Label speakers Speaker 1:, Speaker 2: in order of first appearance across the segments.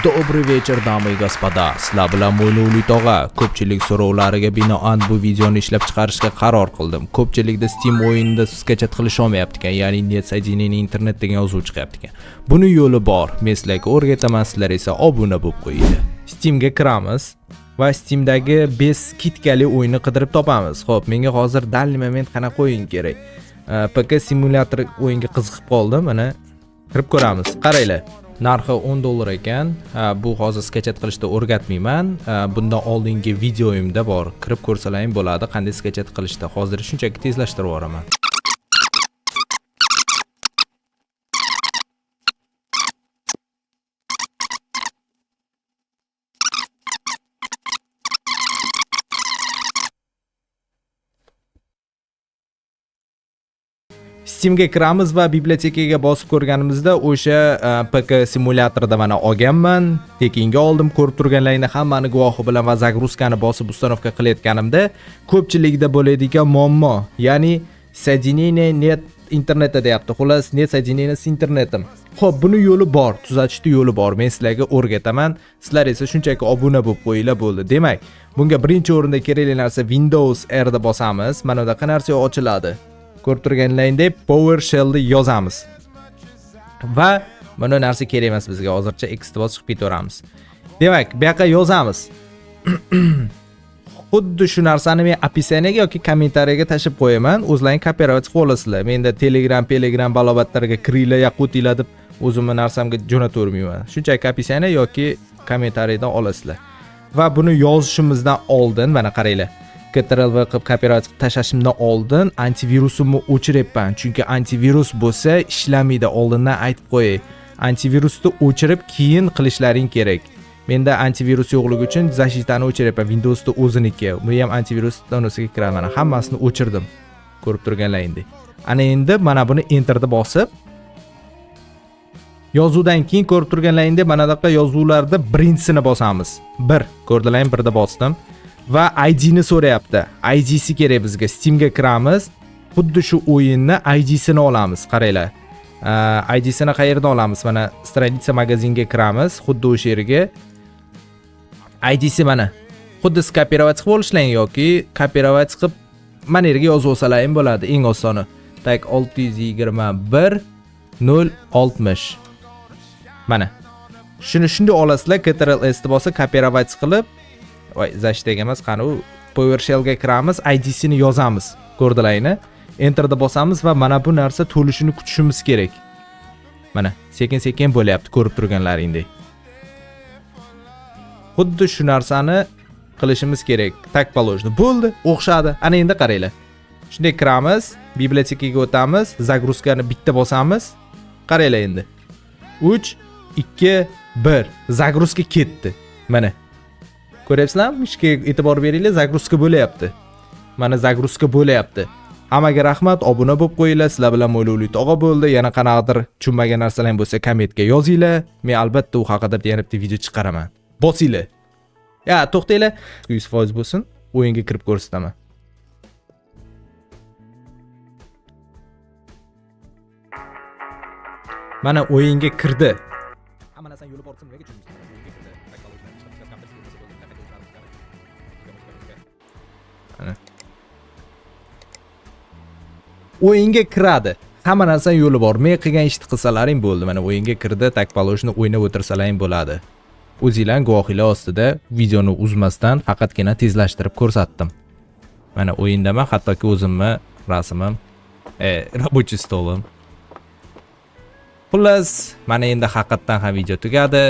Speaker 1: Добрый вечер, дамы и господа. Sizlar bilan Mo'ylovli tog'a. Ko'pchilik so'rovlariga binoan bu videoni ishlab chiqarishga qaror qildim. Ko'pchilikda Steam o'yinida sketchat qilish olmayapti ekan, ya'ni net sajinini internet degan yozuv chiqyapti ekan. Buni yo'li bor. Men sizlarga o'rgataman, sizlar esa obuna bo'lib qo'yinglar. Steamga kiramiz va Steamdagi Best Kitkali o'yinni qidirib topamiz. Xo'p, menga hozir dalli moment qanaqa o'yin kerak? PK simulyator o'yinga qiziqib qoldim. Mana kirib ko'ramiz. Qaranglar. Narxi $10 ekan. Bu hozir sketchat qilishda o'rgatmayman. Bundan oldingi videoyimda bor. Kirib ko'rsalaring bo'ladi qanday sketchat qilishda. Hozir shunchaki tezlashtirib yuboraman. Steamga kiramiz va bibliotekaga bosib ko'rganimizda o'sha PK simulyatorda mana olganman. Tekinga oldim, ko'rib turganlaringni hammani guvohi bilan va zagruzkani bosib ustanovka qilayotganimda ko'pchilikda bo'ladigan muammo, ya'ni соединение net internetda deyapti. Xullas, net соединение s internetim. Xo'p, buni yo'li bor, tuzatishning yo'li bor. Men sizlarga o'rgataman. Sizlar esa shunchaki obuna bo'lib qo'yinglar bo'ldi. Demak, bunga birinchi o'rinda kerakli narsa Windows R da bosamiz. Mana bunaqa narsa ochiladi. Ko'rib turganlaringdek PowerShell'ni yozamiz. Va mana narsa kerak emas bizga. Hozircha X bosib chiqib ketaveramiz. Demak, bu yoqqa yozamiz. Xuddi shu narsani men описаниyaga yoki kommentariyaga tashib qo'yaman. O'zlaring kopировать qilib olasizlar. Menda Telegram balobatlarga kiringlar, yaqutinglar deb o'zimning narsamga jo'natavermayman. Shunchaki описание yoki kommentariyadan olasizlar. Va buni yozishimizdan oldin mana qaranglar. Ctrl V qilib kopировать qilib tashlashimdan oldin antivirusimni o'chiribman. Chunki antivirus bo'lsa ishlamaydi. Oldindan aytib qo'yay. Antivirusni o'chirib keyin qilishlaring kerak. Menda antivirus yo'qligi uchun zashitani o'chiribman. Windowsda o'ziniki. Bu ham antivirus donosiga kiradi. Mana hammasini o'chirdim. Ko'rib turganlaringdek. Ana endi mana buni enterni bosib yozuvdan keyin ko'rib turganlaringdek mana bunaqa yozuvlarda birinchisini bosamiz. 1. Ko'rdilaring, 1 da bosdim. Va ID ni so'rayapti. ID si kerak bizga. Steamga kiramiz. Xuddi shu o'yinni ID sini olamiz. Qaranglar. ID sini qayerdan olamiz? Mana stranitsa magazinga kiramiz. Xuddi o'sha yerga. ID si mana. Xuddi kopировать qilib olishlaring yoki kopировать qilib mana yerga yozib olsalaring bo'ladi. Eng osoni. Tak 621 060. Mana. Shuni shunday olasizlar. Ctrl S ni bosib kopировать qilib voy, zashtag emas, qani u PowerShell'ga kiramiz, ID-sini yozamiz. Ko'rdilaringmi? Enter'da bosamiz va mana bu narsa to'lishini kutishimiz kerak. Mana, sekin-sekin bo'lyapti, ko'rib turganlaringdek. Xuddi shu narsani qilishimiz kerak. Tak положено. Bo'ldi, o'xshadi. Ana endi qaranglar. Shunday kiramiz, bibliotekaga o'tamiz, zagruzkani bitta bosamiz. Qaranglar endi. 3 2 1 zagruzka ketdi. Mana ko'ryapsizlarmi? Ishga e'tibor beringlar, zagruzka bo'layapti. Mana zagruzka bo'layapti. Hammaga rahmat, obuna bo'lib qo'yinglar. Sizlar bilan Mo'ylovli tog'a bo'ldi. Yana qanaqadir tushunmagan narsalar bo'lsa kommentga yozinglar. Men albatta u haqida yana bitta video chiqaraman. Bosinglar. Ya, to'xtanglar. 100% bo'lsin. O'yinga kirib ko'rsataman. Mana o'yinga kirdi. Hamma narsa yo'li borsin, nimaga tushunmaysiz? O'yinga kiradi. Hamma narsa yo'li bor. Men qilgan ishni qilsalaring bo'ldi. Mana o'yinga kirdi, tak poложено o'ynab o'tirsalaring bo'ladi. O'zingizlar guvohinglar ostida videoni uzmasdan faqatgina tezlashtirib ko'rsatdim. Mana o'yindaman, hattoki o'zimni rasmim, рабочий stolim. Xullas, mana endi haqiqatan ham video tugadi.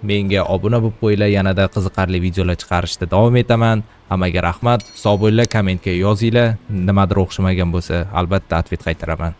Speaker 1: Menga obuna bo'lib qo'yinglar, yanada qiziqarli videolar chiqarishda davom etaman. Hammaga rahmat. Sog' bo'linglar, kommentga yozinglar. Nimadir o'xshamagan bo'lsa, albatta atvet qaytaraman.